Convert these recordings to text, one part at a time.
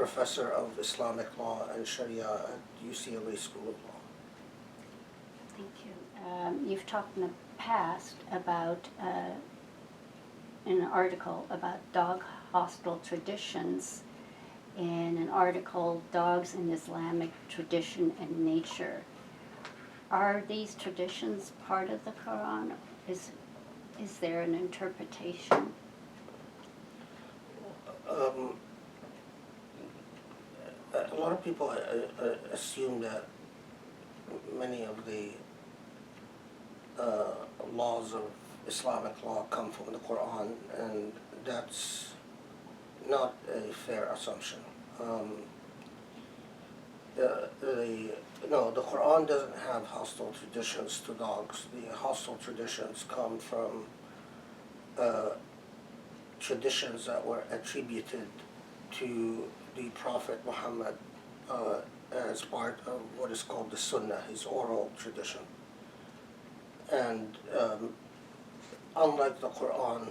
professor of Islamic law and Sharia at UCLA School of Law. Thank you. You've talked in the past about, in an article about dog hostile traditions, in an article, Dogs in Islamic Tradition and Nature. Are these traditions part of the Quran? Is there an interpretation? A lot of people assume that many of the laws of Islamic law come from the Quran, and that's not a fair assumption. No, the Quran doesn't have hostile traditions to dogs. The hostile traditions come from traditions that were attributed to the Prophet Muhammad as part of what is called the Sunnah, his oral tradition. And unlike the Quran,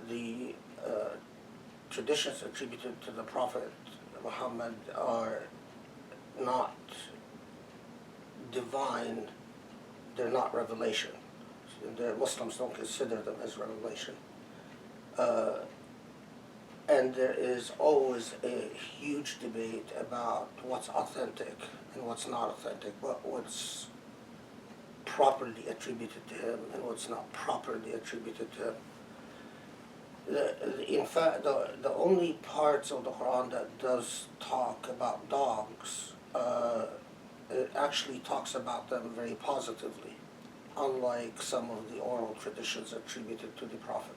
the traditions attributed to the Prophet Muhammad are not divine, they're not revelation. The Muslims don't consider them as revelation. And there is always a huge debate about what's authentic and what's not authentic, what's properly attributed to him and what's not properly attributed to him. In fact, the only parts of the Quran that does talk about dogs, it actually talks about them very positively, unlike some of the oral traditions attributed to the Prophet.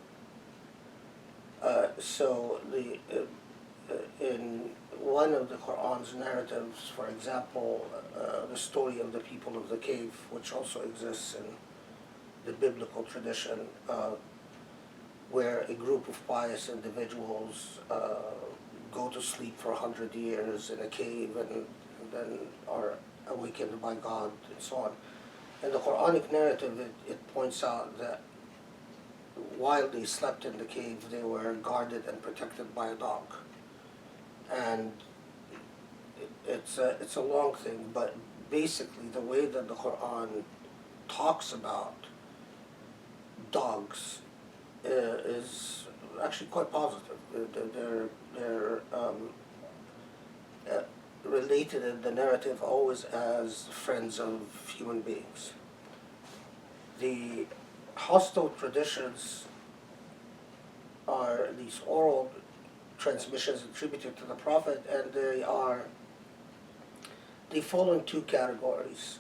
So in one of the Quran's narratives, for example, the story of the people of the cave, which also exists in the biblical tradition, where a group of pious individuals go to sleep for 100 years in a cave and then are awakened by God and so on. In the Quranic narrative, it points out that while they slept in the cave, they were guarded and protected by a dog. And it's a long thing, but basically the way that the Quran talks about dogs is actually quite positive. They're related in the narrative always as friends of human beings. The hostile traditions are these oral transmissions attributed to the Prophet, and they fall in two categories.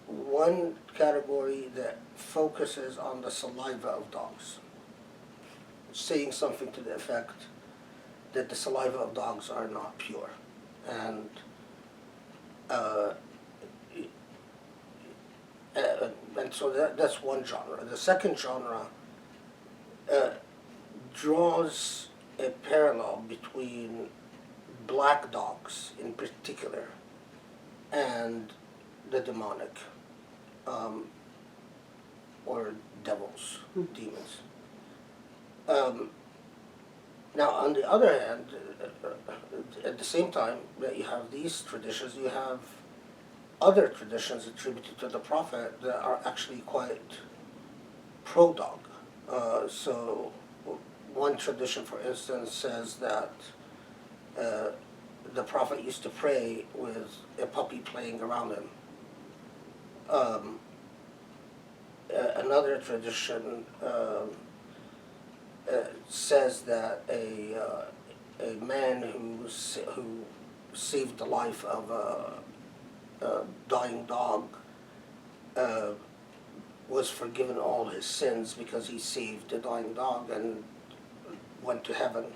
One category that focuses on the saliva of dogs, saying something to the effect that the saliva of dogs are not pure. And so that's one genre. The second genre draws a parallel between black dogs in particular and the demonic, or devils, demons. Now, on the other hand, at the same time that you have these traditions, you have other traditions attributed to the Prophet that are actually quite pro-dog. So one tradition, for instance, says that the Prophet used to pray with a puppy playing around him. Another tradition says that a man who saved the life of a dying dog was forgiven all his sins because he saved a dying dog and went to heaven.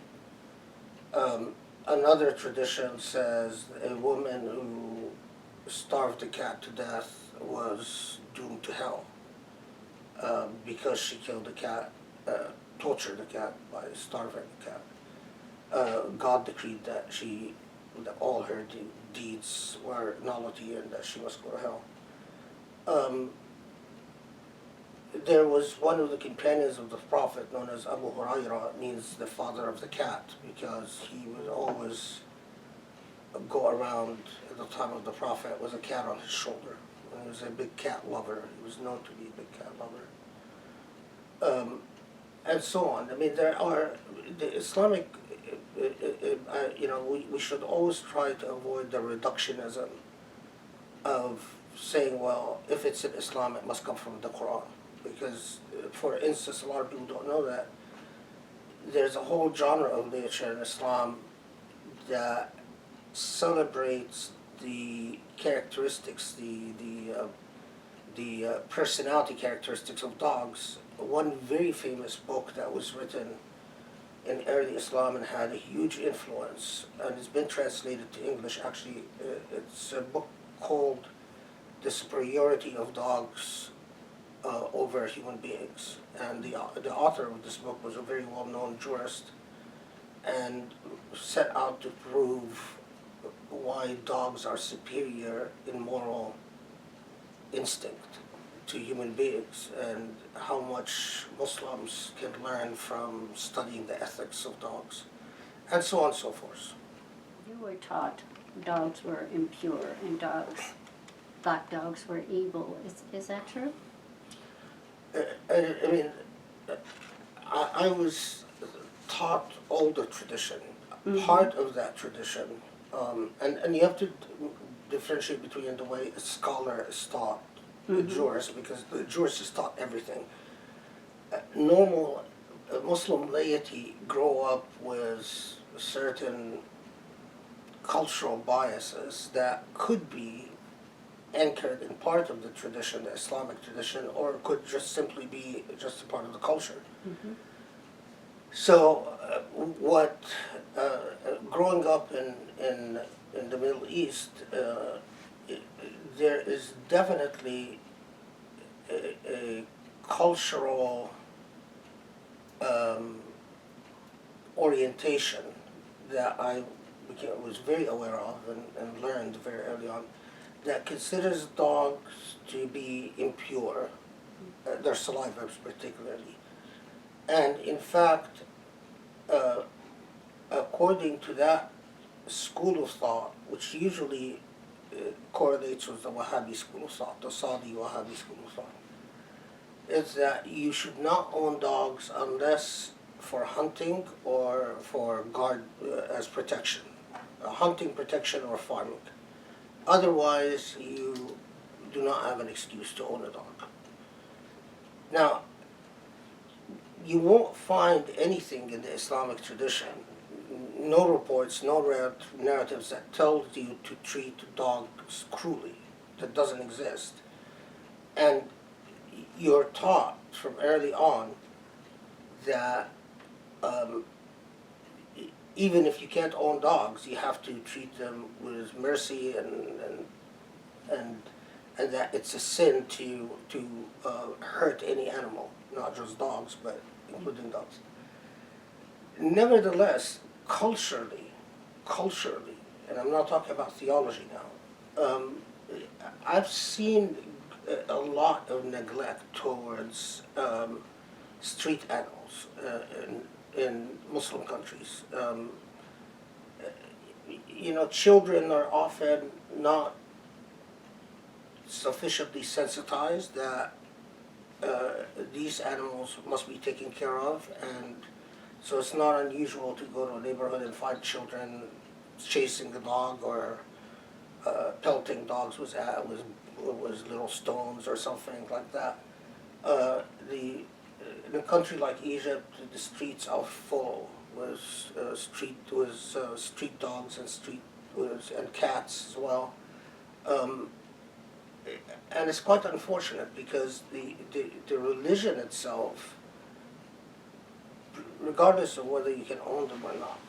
Another tradition says a woman who starved a cat to death was doomed to hell because she killed the cat, tortured the cat by starving the cat. God decreed that all her deeds were nullity and that she must go to hell. there was one of the companions of the Prophet known as Abu Huraira, means the father of the cat, because he would always go around at the time of the Prophet with a cat on his shoulder. And he was a big cat lover. He was known to be a big cat lover. And so on. I mean, there are the Islamic. We should always try to avoid the reductionism of saying, well, if it's in Islam, it must come from the Qur'an. Because, for instance, a lot of people don't know that there's a whole genre of literature in Islam that celebrates the characteristics, the personality characteristics of dogs. One very famous book that was written in early Islam and had a huge influence, and it's been translated to English actually. It's a book called The Superiority of Dogs over Human Beings. And the author of this book was a very well-known jurist and set out to prove why dogs are superior in moral instinct to human beings, and how much Muslims can learn from studying the ethics of dogs, and so on and so forth. You were taught dogs were impure and black dogs were evil. Is that true? I was taught older tradition, Mhm. part of that tradition, and you have to differentiate between the way a scholar is taught, the jurist, because the jurist is taught everything. Normal Muslim laity grow up with certain cultural biases that could be anchored in part of the tradition, the Islamic tradition, or could just simply be just a part of the culture. Mm-hmm. So, growing up in the Middle East, there is definitely a cultural orientation that I was very aware of and learned very early on, that considers dogs to be impure, their saliva particularly. And in fact, according to that school of thought, which usually correlates with the Wahhabi school of thought, the Saudi Wahhabi school of thought, is that you should not own dogs unless for hunting or for guard as protection, hunting, protection, or farming. Otherwise, you do not have an excuse to own a dog. Now, you won't find anything in the Islamic tradition, no reports, no narratives that tells you to treat dogs cruelly. That doesn't exist. And you're taught from early on that even if you can't own dogs, you have to treat them with mercy and that it's a sin to hurt any animal, not just dogs, but including dogs. Nevertheless, culturally, and I'm not talking about theology now, I've seen a lot of neglect towards street animals in Muslim countries. Children are often not sufficiently sensitized that these animals must be taken care of, and so it's not unusual to go to a neighborhood and find children chasing the dog or pelting dogs with little stones or something like that. In a country like Egypt, the streets are full with street dogs and cats as well. And it's quite unfortunate because the religion itself, regardless of whether you can own them or not,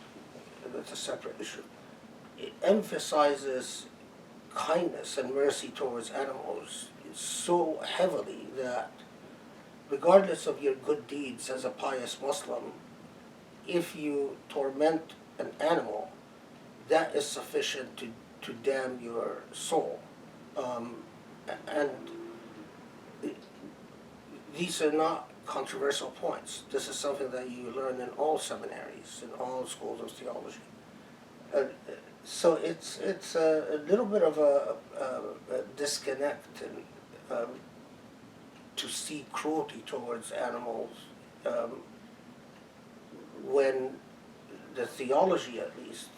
that's a separate issue, it emphasizes kindness and mercy towards animals so heavily that regardless of your good deeds as a pious Muslim, if you torment an animal, that is sufficient to damn your soul. And these are not controversial points. This is something that you learn in all seminaries, in all schools of theology. Uh, so it's a little bit of a disconnect in, to see cruelty towards animals when the theology, at least,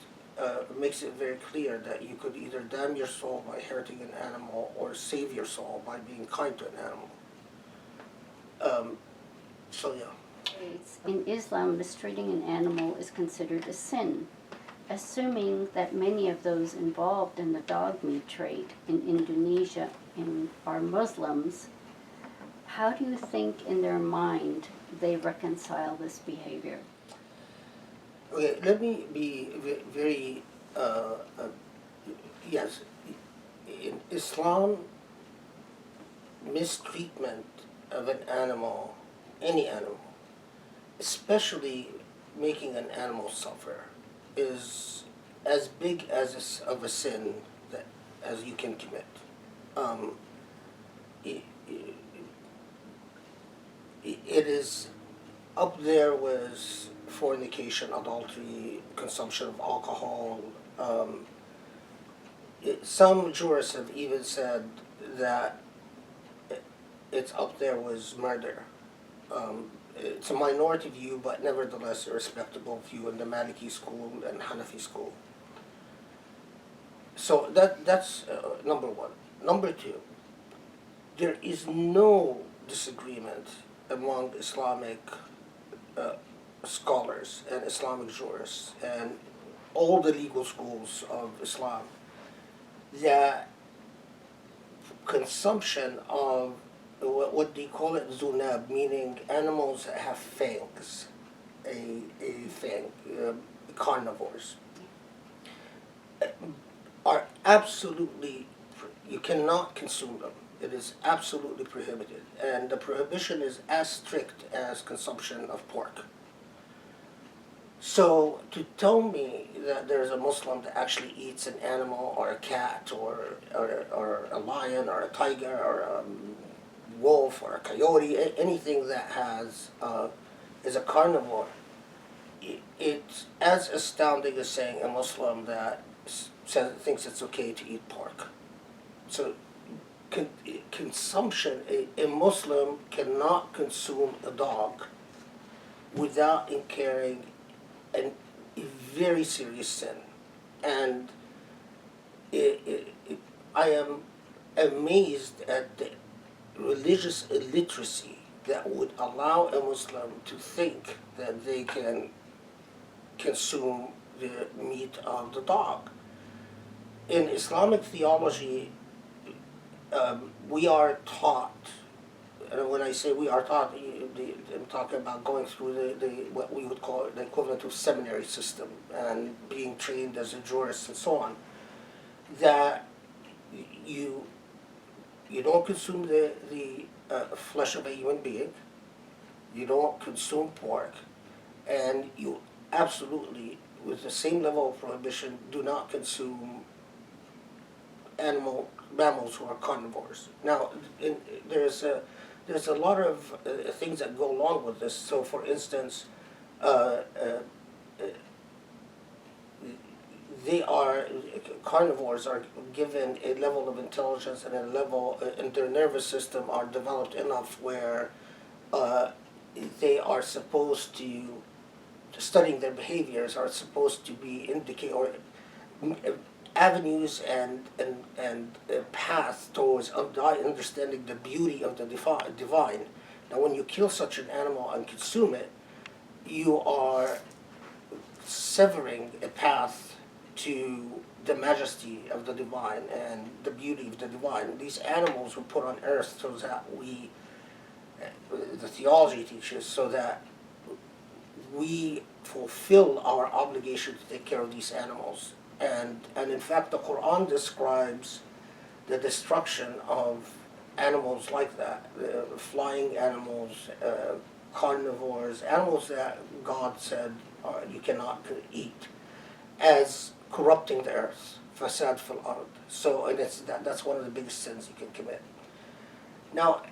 makes it very clear that you could either damn your soul by hurting an animal or save your soul by being kind to an animal. So yeah. In Islam, mistreating an animal is considered a sin. Assuming that many of those involved in the dog meat trade in Indonesia are Muslims, how do you think in their mind they reconcile this behavior? Okay, let me be very, yes, in Islam, mistreatment of an animal, any animal, especially making an animal suffer, is as big of a sin that as you can commit. It, it is up there with fornication, adultery, consumption of alcohol. Some jurists have even said that it's up there with murder. It's a minority view, but nevertheless a respectable view in the Maliki school and Hanafi school. So that's number one. Number two, there is no disagreement among Islamic scholars and Islamic jurists and all the legal schools of Islam that consumption of what they call it zunab, meaning animals that have fangs, a fang, carnivores, are absolutely, you cannot consume them. It is absolutely prohibited. And the prohibition is as strict as consumption of pork. So to tell me that there's a Muslim that actually eats an animal or a cat or a lion or a tiger or a wolf or a coyote, anything that has is a carnivore, it's as astounding as saying a Muslim that thinks it's okay to eat pork. So consumption, a Muslim cannot consume a dog without incurring a very serious sin. And I am amazed at the religious illiteracy that would allow a Muslim to think that they can consume the meat of the dog. In Islamic theology, we are taught, and when I say we are taught, I'm talking about going through the what we would call the equivalent of seminary system and being trained as a jurist and so on, that you don't consume the flesh of a human being, you don't consume pork, and you absolutely, with the same level of prohibition, do not consume mammals who are carnivores. Now, there's a lot of things that go along with this. So, for instance, carnivores are given a level of intelligence and a level in their nervous system are developed enough where they are supposed to, studying their behaviors, are supposed to be indicate or avenues and paths towards understanding the beauty of the divine. Now, when you kill such an animal and consume it, you are severing a path to the majesty of the divine and the beauty of the divine. These animals were put on earth so that the theology teaches, so that we fulfill our obligation to take care of these animals. And in fact, the Qur'an describes the destruction of animals like that, flying animals, carnivores, animals that God said you cannot eat, as corrupting the earth, fasad fil ard. So, and that's one of the biggest sins you can commit. Now,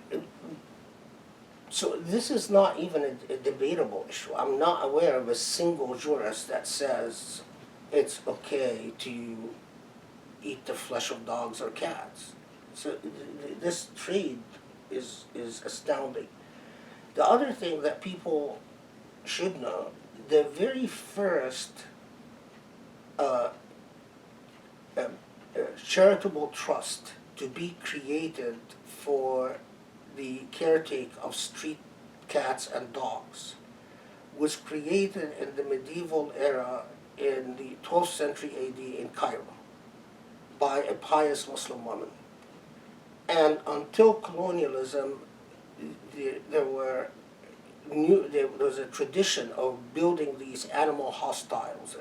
So this is not even a debatable issue. I'm not aware of a single jurist that says it's okay to eat the flesh of dogs or cats. So this trade is astounding. The other thing that people should know, the very first uh, uh, charitable trust to be created for the caretake of street cats and dogs was created in the medieval era in the 12th century AD in Cairo by a pious Muslim woman. And until colonialism, there was a tradition of building these animal hostels,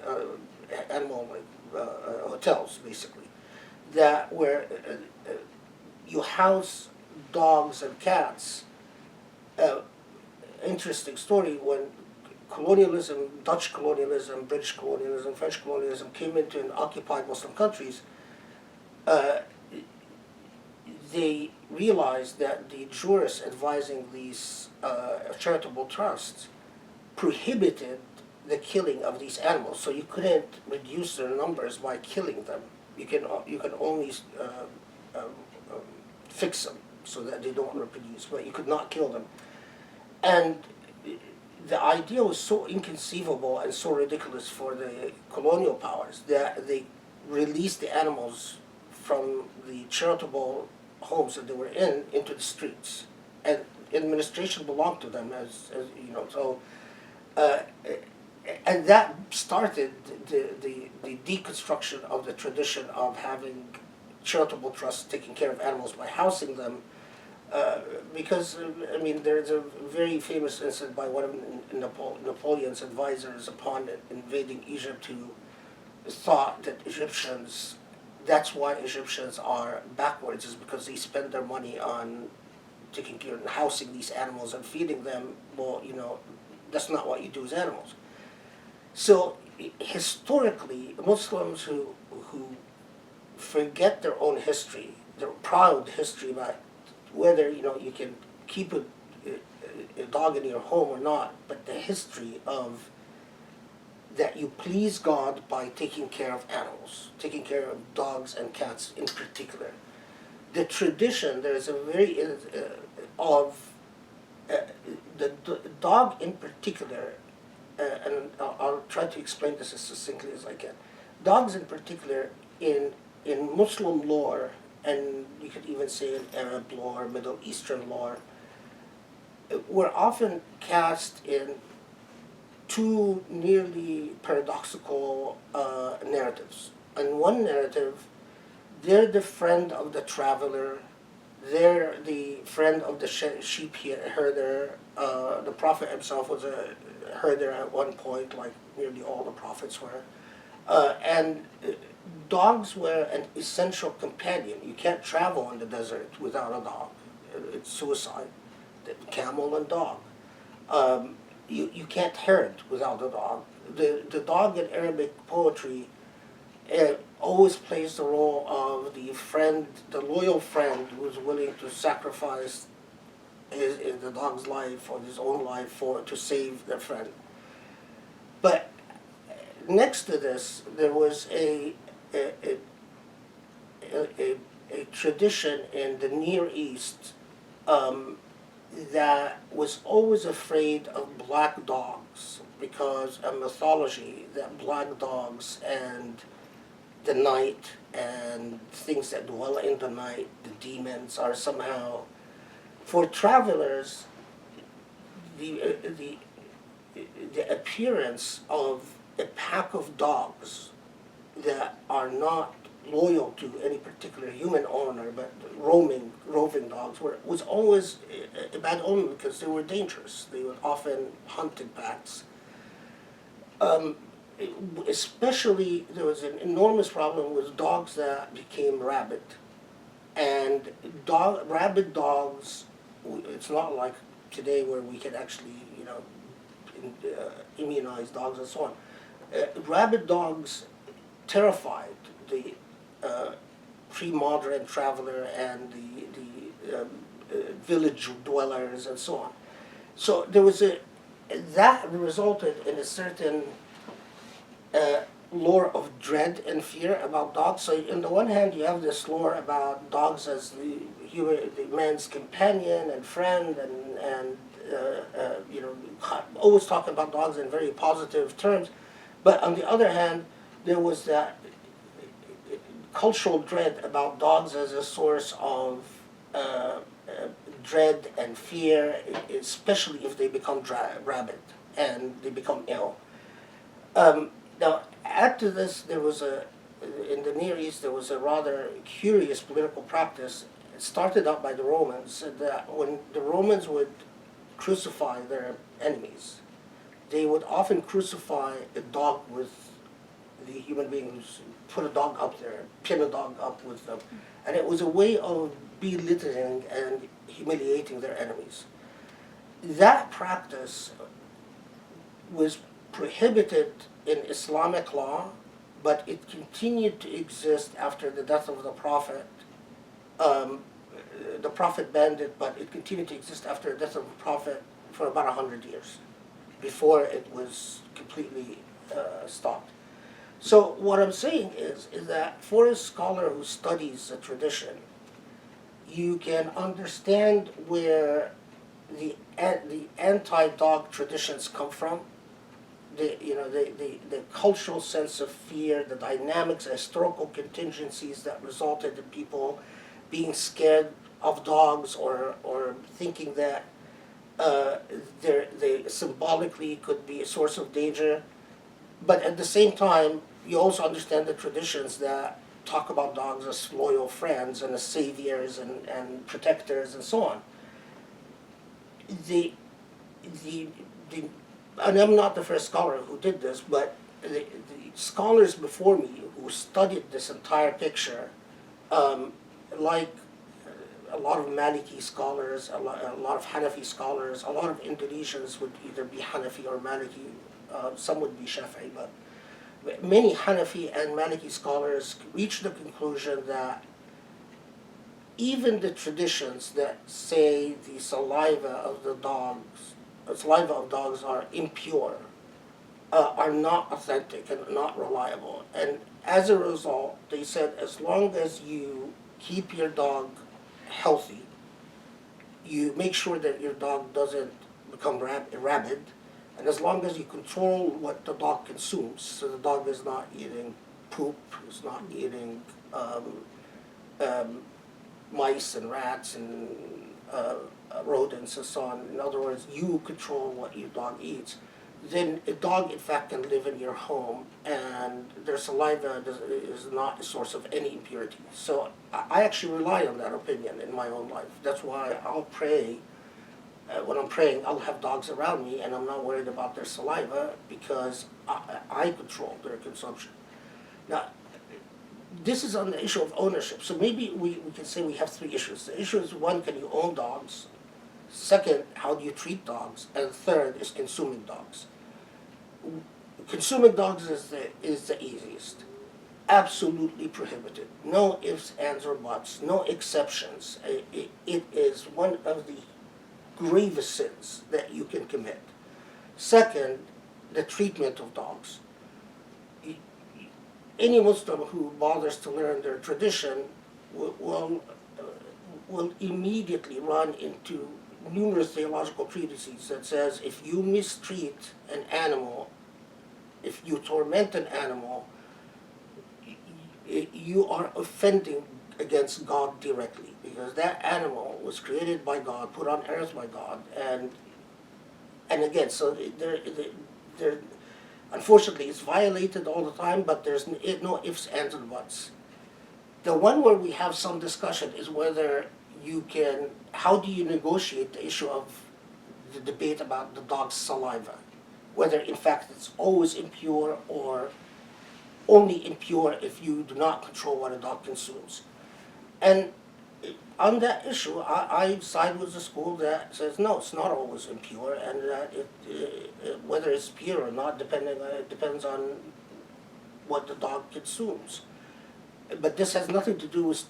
hotels basically, that where you house dogs and cats. Interesting story, when colonialism, Dutch colonialism, British colonialism, French colonialism came into occupied Muslim countries, they realized that the jurists advising these charitable trusts prohibited the killing of these animals. So you couldn't reduce their numbers by killing them. You can only fix them so that they don't reproduce, but you could not kill them. And the idea was so inconceivable and so ridiculous for the colonial powers that they released the animals from the charitable homes that they were in into the streets, and administration belonged to them as you know. So, and that started the deconstruction of the tradition of having charitable trusts taking care of animals by housing them. Because, I mean, there's a very famous incident by one of Napoleon's advisors upon invading Egypt, who thought that Egyptians, that's why Egyptians are backwards, is because they spend their money on taking care and housing these animals and feeding them. Well, you know, that's not what you do with animals. So historically, Muslims who forget their own history, their proud history about whether you can keep a dog in your home or not, but the history of that you please God by taking care of animals, taking care of dogs and cats in particular. The tradition, there is a very of the dog in particular, and I'll try to explain this as succinctly as I can. Dogs in particular in Muslim lore, and you could even say in Arab lore, Middle Eastern lore, were often cast in two nearly paradoxical narratives. In one narrative, they're the friend of the traveler, they're the friend of the sheep herder. The Prophet himself was a herder at one point, like nearly all the prophets were. And dogs were an essential companion. You can't travel in the desert without a dog. It's suicide. The camel and dog. You can't herd without a dog. The dog in Arabic poetry always plays the role of the friend, the loyal friend who's willing to sacrifice the dog's life or his own life to save their friend. But next to this, there was a tradition in the Near East that was always afraid of black dogs, because a mythology that black dogs and the night and things that dwell in the night, the demons, are somehow, for travelers, the appearance of a pack of dogs that are not loyal to any particular human owner, but roving dogs, was always a bad omen, because they were dangerous. They would often hunt in packs. Especially, there was an enormous problem with dogs that became rabid. And rabid dogs, it's not like today where we can actually, immunize dogs and so on. Rabid dogs terrified the pre-modern traveler and the village dwellers and so on. So there was that resulted in a certain lore of dread and fear about dogs. So on the one hand, you have this lore about dogs as the man's companion and friend, and always talking about dogs in very positive terms. But on the other hand, there was that cultural dread about dogs as a source of dread and fear, especially if they become rabid and they become ill. Now, add to this, in the Near East, there was a rather curious political practice. It started out by the Romans, that when the Romans would crucify their enemies, they would often crucify a dog with the human beings, put a dog up there, pin a dog up with them. And it was a way of belittling and humiliating their enemies. That practice was prohibited in Islamic law, but it continued to exist after the death of the Prophet. The Prophet banned it, but it continued to exist after the death of the Prophet for about 100 years, before it was completely stopped. So what I'm saying is that for a scholar who studies a tradition, you can understand where the anti-dog traditions come from, the cultural sense of fear, the dynamics, historical contingencies that resulted in people being scared of dogs, or thinking that they symbolically could be a source of danger. But at the same time, you also understand the traditions that talk about dogs as loyal friends and as saviors and protectors and so on. And I'm not the first scholar who did this, but the scholars before me who studied this entire picture, like a lot of Maliki scholars, a lot of Hanafi scholars, a lot of Indonesians would either be Hanafi or Maliki, some would be Shafi'i, but many Hanafi and Maliki scholars reached the conclusion that even the traditions that say the saliva of dogs are impure, are not authentic and not reliable. And as a result, they said as long as you keep your dog healthy, you make sure that your dog doesn't become rabid, and as long as you control what the dog consumes, so the dog is not eating poop, is not eating mice and rats and rodents and so on. In other words, you control what your dog eats, then a dog in fact can live in your home and their saliva is not a source of any impurity. So I actually rely on that opinion in my own life. That's why I'll pray. When I'm praying, I'll have dogs around me and I'm not worried about their saliva because I control their consumption. Now, this is on the issue of ownership. So maybe we can say we have three issues. The issue is, one, can you own dogs? Second, how do you treat dogs? And third is consuming dogs. Consuming dogs is the easiest. Absolutely prohibited. No ifs, ands, or buts. No exceptions. It is one of the gravest sins that you can commit. Second, the treatment of dogs. Any Muslim who bothers to learn their tradition will immediately run into numerous theological treatises that says if you mistreat an animal, if you torment an animal, you are offending against God directly, because that animal was created by God, put on earth by God, and again, so there unfortunately it's violated all the time, but there's no ifs, ands, and buts. The one where we have some discussion is whether how do you negotiate the issue of the debate about the dog's saliva, whether in fact it's always impure or only impure if you do not control what a dog consumes. And on that issue, I side with the school that says no, it's not always impure, and that whether it's pure or not depends on what the dog consumes. But this has nothing to do with,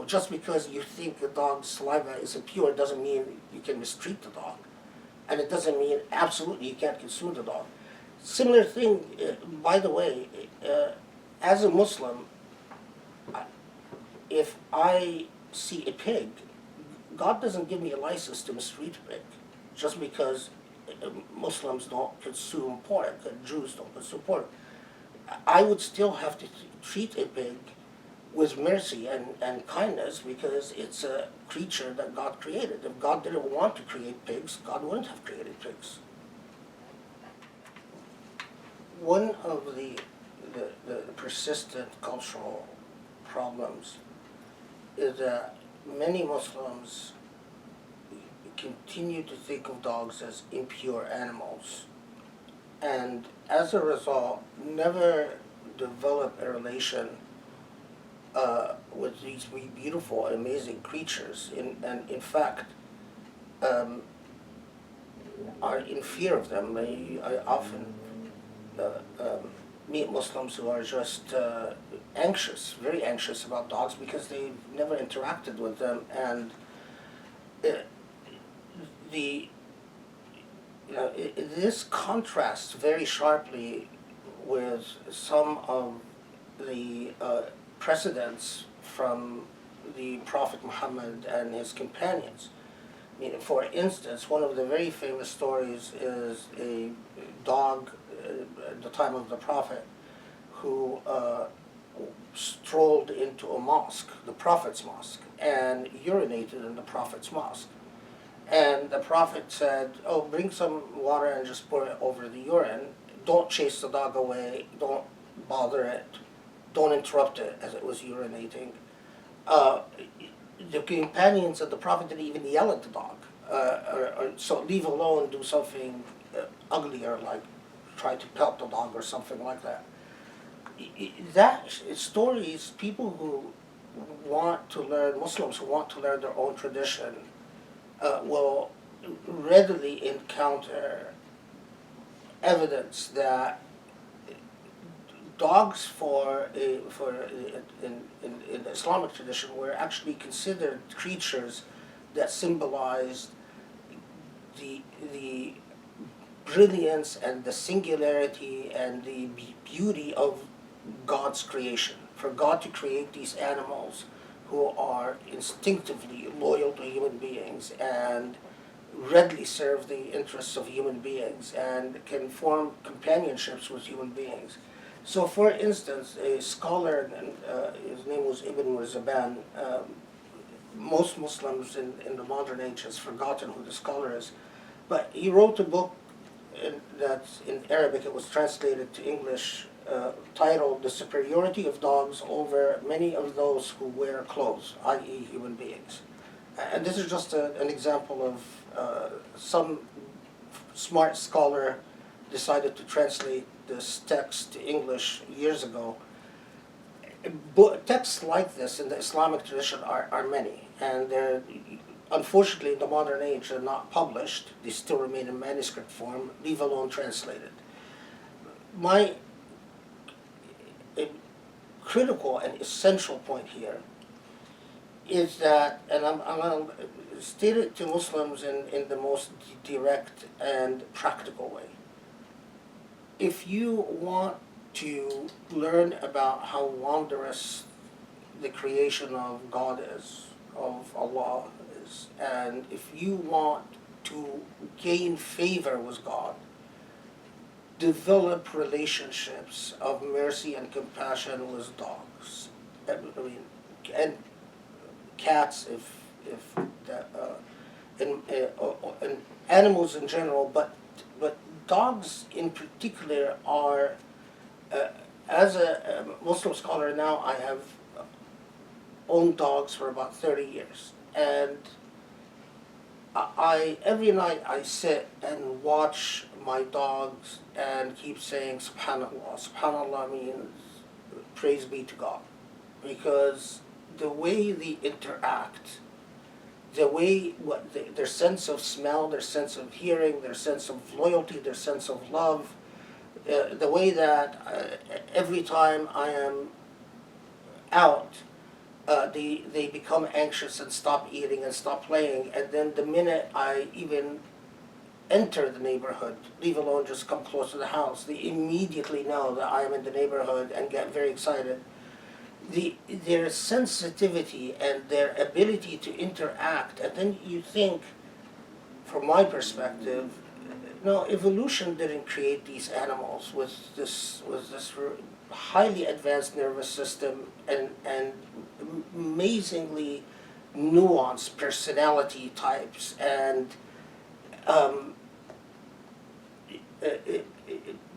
just because you think the dog's saliva is impure doesn't mean you can mistreat the dog. And it doesn't mean absolutely you can't consume the dog. Similar thing, by the way, as a Muslim, if I see a pig, God doesn't give me a license to mistreat a pig just because Muslims don't consume pork and Jews don't consume pork. I would still have to treat a pig with mercy and kindness because it's a creature that God created. If God didn't want to create pigs, God wouldn't have created pigs. One of the persistent cultural problems is that many Muslims continue to think of dogs as impure animals, and as a result, never develop a relation with these beautiful, amazing creatures, and in fact, are in fear of them. I often meet Muslims who are just anxious, very anxious about dogs because they've never interacted with them, and this contrasts very sharply with some of the precedents from the Prophet Muhammad and his companions. I mean, for instance, one of the very famous stories is a dog at the time of the Prophet who strolled into a mosque, the Prophet's mosque, and urinated in the Prophet's mosque. And the Prophet said, oh, bring some water and just pour it over the urine. Don't chase the dog away. Don't bother it. Don't interrupt it as it was urinating. The companions of the Prophet didn't even yell at the dog. So leave alone, do something uglier, like try to pelt the dog or something like that. That stories, people who want to learn, Muslims who want to learn their own tradition, will readily encounter evidence that dogs in the Islamic tradition were actually considered creatures that symbolized the brilliance and the singularity and the beauty of God's creation. For God to create these animals who are instinctively loyal to human beings and readily serve the interests of human beings and can form companionships with human beings. So, for instance, a scholar, his name was Ibn Murzaban, most Muslims in the modern age has forgotten who the scholar is, but he wrote a book that's in Arabic. It was translated to English, titled The Superiority of Dogs Over Many of Those Who Wear Clothes, i.e. human beings. And this is just an example of some smart scholar decided to translate this text to English years ago. Texts like this in the Islamic tradition are many, and they're, unfortunately, in the modern age, they're not published. They still remain in manuscript form, leave alone translated. My critical and essential point here is that, and I'm going to state it to Muslims in the most direct and practical way. If you want to learn about how wondrous the creation of God is, of Allah is, and if you want to gain favor with God, develop relationships of mercy and compassion with dogs. I mean, and cats, and animals in general, but dogs in particular are. As a Muslim scholar now, I have owned dogs for about 30 years, and I every night I sit and watch my dogs and keep saying Subhanallah. Subhanallah means praise be to God, because the way they interact, the way their sense of smell, their sense of hearing, their sense of loyalty, their sense of love, the way that every time I am out, they become anxious and stop eating and stop playing, and then the minute I even enter the neighborhood, leave alone just come close to the house. They immediately know that I am in the neighborhood and get very excited. Their sensitivity and their ability to interact, and then you think, from my perspective, no, evolution didn't create these animals with this highly advanced nervous system and amazingly nuanced personality types, and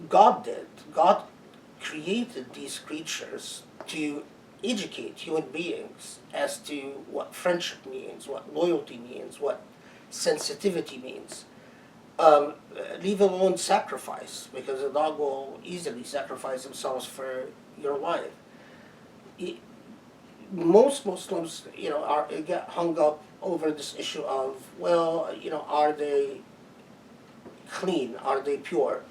God did. God created these creatures to educate human beings as to what friendship means, what loyalty means, what sensitivity means. Leave alone sacrifice, because a dog will easily sacrifice themselves for your life. Most Muslims, get hung up over this issue of, well, are they clean? Are they pure?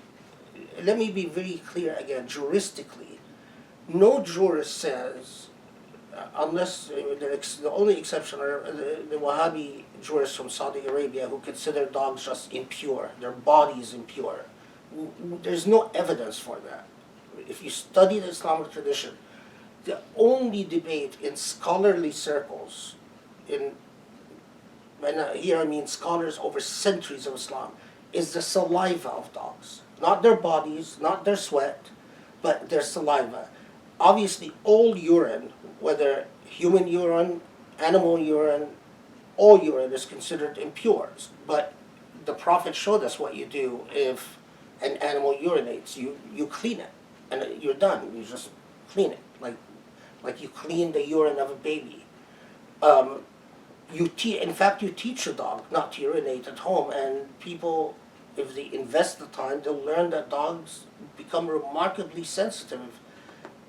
Let me be very clear again, juristically. No jurist says, unless the only exception are the Wahhabi jurists from Saudi Arabia who consider dogs just impure, their body is impure. There's no evidence for that. If you study the Islamic tradition, the only debate in scholarly circles, and here I mean scholars over centuries of Islam, is the saliva of dogs. Not their bodies, not their sweat, but their saliva. Obviously, all urine, whether human urine, animal urine, all urine is considered impure. But the Prophet showed us what you do if an animal urinates. You clean it, and you're done. You just clean it, like you clean the urine of a baby. In fact, you teach a dog not to urinate at home, and people, if they invest the time, they'll learn that dogs become remarkably sensitive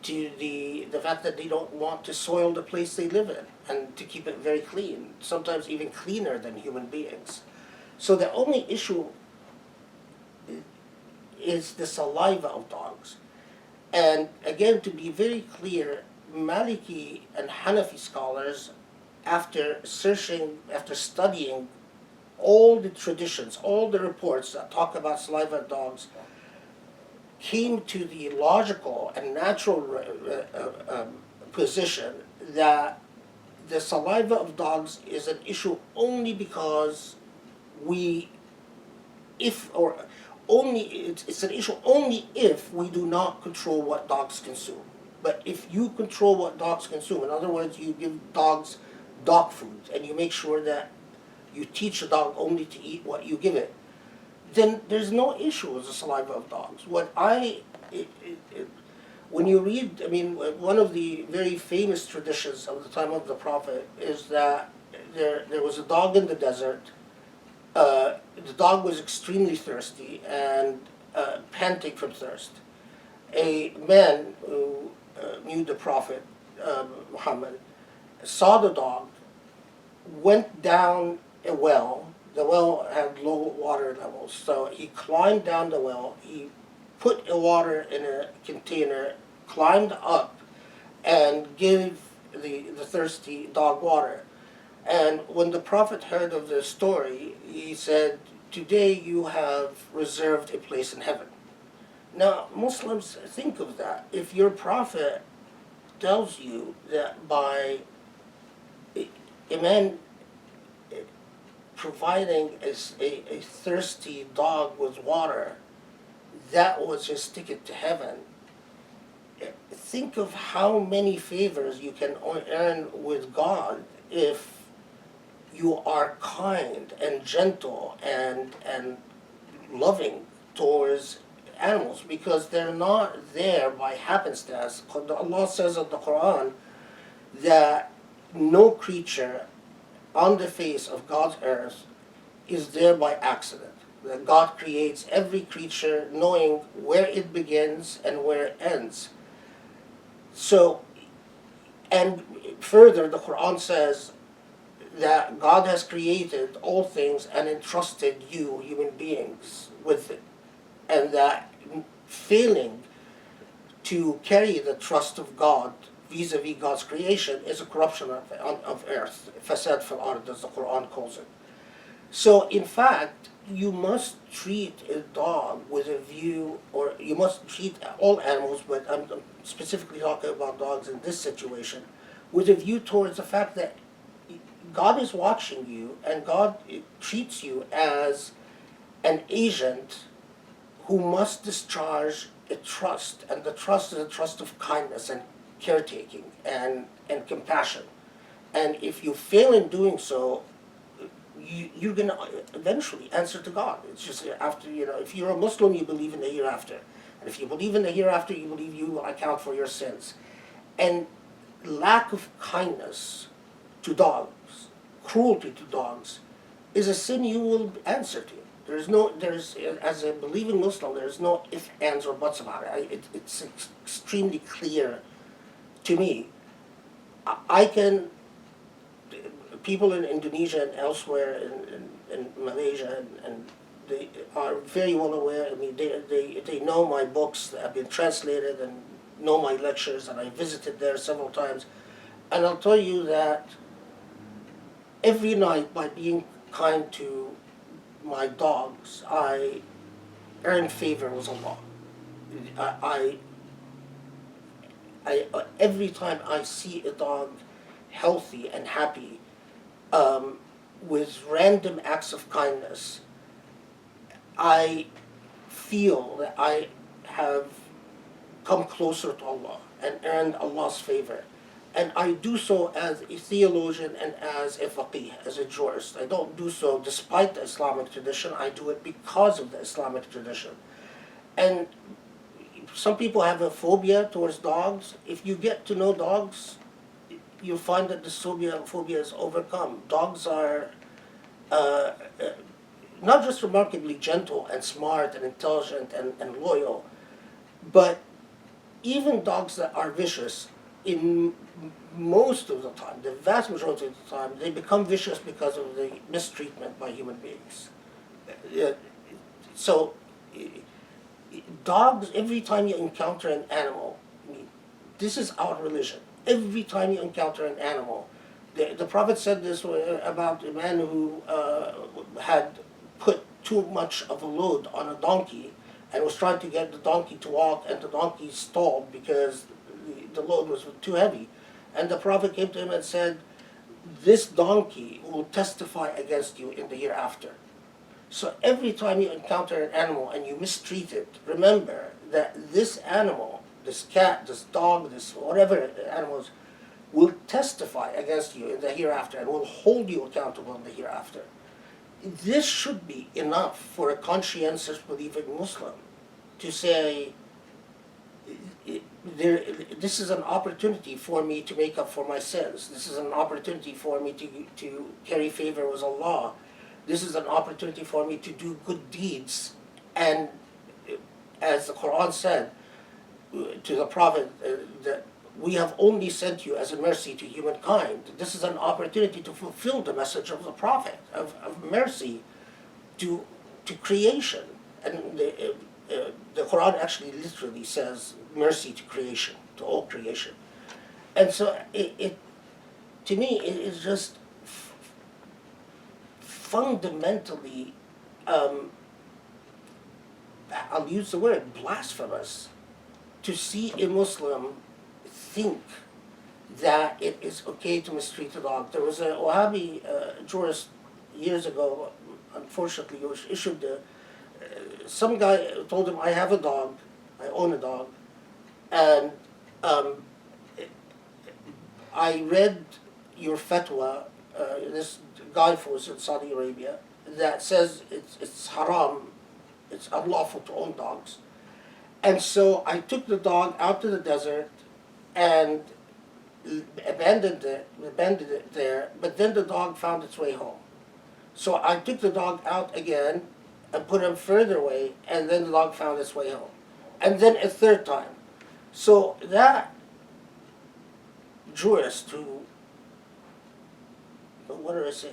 to the fact that they don't want to soil the place they live in, and to keep it very clean, sometimes even cleaner than human beings. So the only issue is the saliva of dogs. And again, to be very clear, Maliki and Hanafi scholars, after studying all the traditions, all the reports that talk about saliva of dogs, came to the logical and natural position that the saliva of dogs is an issue only because it's an issue only if we do not control what dogs consume. But if you control what dogs consume, in other words, you give dogs dog food and you make sure that you teach a dog only to eat what you give it, then there's no issue with the saliva of dogs. When you read, one of the very famous traditions of the time of the Prophet is that there was a dog in the desert. The dog was extremely thirsty and panting from thirst. A man who knew the Prophet Muhammad saw the dog, went down a well. The well had low water levels, so he climbed down the well, he put the water in a container, climbed up, and gave the thirsty dog water. And when the Prophet heard of the story, he said, "Today you have reserved a place in heaven." Now, Muslims, think of that. If your Prophet tells you that by a man providing a thirsty dog with water, that was his ticket to heaven, think of how many favors you can earn with God if you are kind and gentle and loving towards animals, because they're not there by happenstance. Allah says in the Qur'an that no creature on the face of God's earth is there by accident. That God creates every creature knowing where it begins and where it ends. So, and further, the Quran says that God has created all things and entrusted you, human beings, with it. And that failing to carry the trust of God vis-a-vis God's creation is a corruption of earth, fasad fil ard, as the Quran calls it. So, in fact, you must treat a dog with a view, or you must treat all animals, but I'm specifically talking about dogs in this situation, with a view towards the fact that God is watching you, and God treats you as an agent who must discharge a trust, and the trust is a trust of kindness and caretaking and compassion. And if you fail in doing so, you're going to eventually answer to God. It's just after, if you're a Muslim, you believe in the hereafter. And if you believe in the hereafter, you believe you will account for your sins. And lack of kindness to dogs, cruelty to dogs, is a sin you will answer to. As a believing Muslim, there's no ifs, ands, or buts about it. It's extremely clear to me. I can, people in Indonesia and elsewhere in Malaysia, and they are very well aware. I mean, they know my books that have been translated and know my lectures, and I visited there several times. And I'll tell you that every night, by being kind to my dogs, I earn favor with Allah. Every time I see a dog healthy and happy, with random acts of kindness, I feel that I have come closer to Allah and earned Allah's favor. And I do so as a theologian and as a faqih, as a jurist. I don't do so despite the Islamic tradition. I do it because of the Islamic tradition. And some people have a phobia towards dogs. If you get to know dogs, you'll find that this phobia is overcome. Dogs are not just remarkably gentle and smart and intelligent and loyal, but even dogs that are vicious, in most of the time, the vast majority of the time, they become vicious because of the mistreatment by human beings. So, dogs, every time you encounter an animal, I mean, this is our religion. Every time you encounter an animal, the Prophet said this about a man who had put too much of a load on a donkey and was trying to get the donkey to walk, and the donkey stalled because the load was too heavy. And the Prophet came to him and said, "This donkey will testify against you in the hereafter." So every time you encounter an animal and you mistreat it, remember that this animal, this cat, this dog, this whatever animals, will testify against you in the hereafter and will hold you accountable in the hereafter. This should be enough for a conscientious believing Muslim to say, this is an opportunity for me to make up for my sins. This is an opportunity for me to carry favor with Allah. This is an opportunity for me to do good deeds. And as the Qur'an said to the Prophet, that we have only sent you as a mercy to humankind. This is an opportunity to fulfill the message of the Prophet, of mercy to creation. And the Quran actually literally says mercy to creation, to all creation. And so it to me, it is just fundamentally, I'll use the word, blasphemous, to see a Muslim think that it is okay to mistreat a dog. There was a Wahhabi jurist years ago, unfortunately, who issued some guy told him, "I have a dog, I own a dog, and I read your fatwa, this guy was in Saudi Arabia, that says it's haram, it's unlawful to own dogs. And so I took the dog out to the desert and abandoned it there, but then the dog found its way home. So I took the dog out again and put him further away, and then the dog found its way home. And then a third time. So that jurist who, what do I say,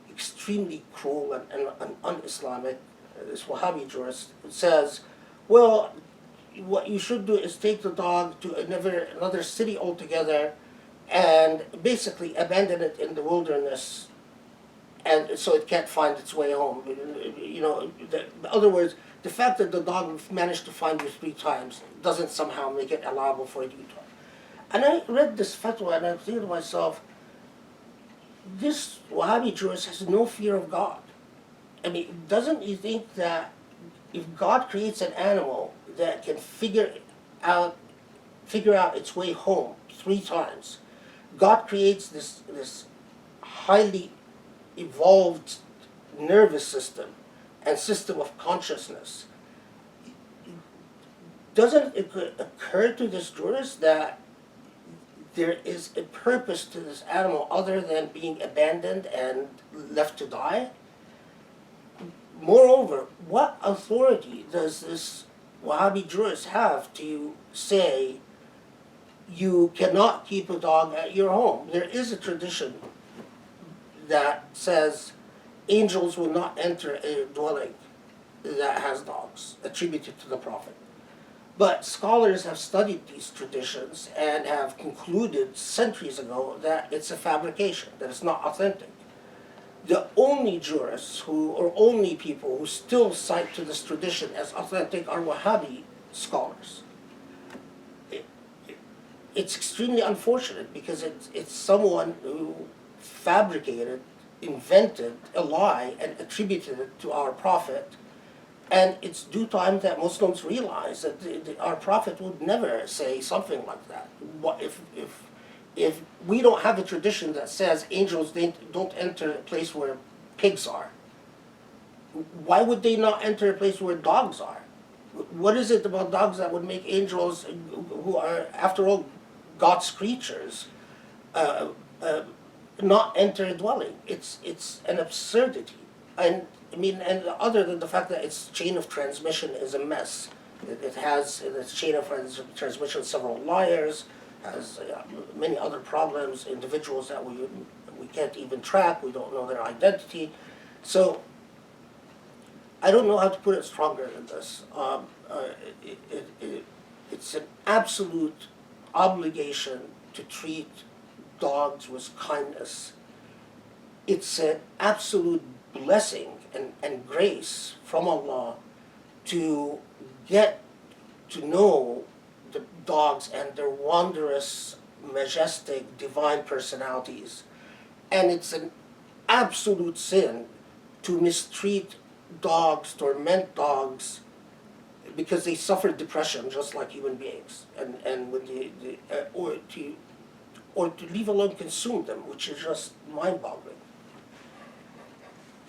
extremely cruel and un-Islamic, this Wahhabi jurist, says, well, what you should do is take the dog to another city altogether and basically abandon it in the wilderness and so it can't find its way home. You know, in other words, the fact that the dog managed to find you 3 times doesn't somehow make it allowable for you to. And I read this fatwa and I'm thinking to myself, this Wahhabi jurist has no fear of God. I mean, doesn't he think that if God creates an animal that can figure out its way home 3 times, God creates this highly evolved nervous system and system of consciousness. Doesn't it occur to this jurist that there is a purpose to this animal other than being abandoned and left to die? Moreover, what authority does this Wahhabi jurist have to say you cannot keep a dog at your home? There is a tradition that says angels will not enter a dwelling that has dogs, attributed to the Prophet. But scholars have studied these traditions and have concluded centuries ago that it's a fabrication, that it's not authentic. The only jurists or only people who still cite to this tradition as authentic are Wahhabi scholars. It's extremely unfortunate because it's someone who fabricated, invented a lie and attributed it to our Prophet. And it's due time that Muslims realize that our Prophet would never say something like that. If we don't have a tradition that says angels don't enter a place where pigs are, why would they not enter a place where dogs are? What is it about dogs that would make angels, who are, after all, God's creatures, not enter a dwelling? It's an absurdity. And I mean, and other than the fact that its chain of transmission is a mess, it has in its chain of transmission several liars, has many other problems, individuals that we can't even track, we don't know their identity. So I don't know how to put it stronger than this. It's an absolute obligation to treat dogs with kindness. It's an absolute blessing and grace from Allah to get to know the dogs and their wondrous, majestic, divine personalities. And it's an absolute sin to mistreat dogs, torment dogs, because they suffer depression just like human beings, and when or to leave alone consume them, which is just mind-boggling.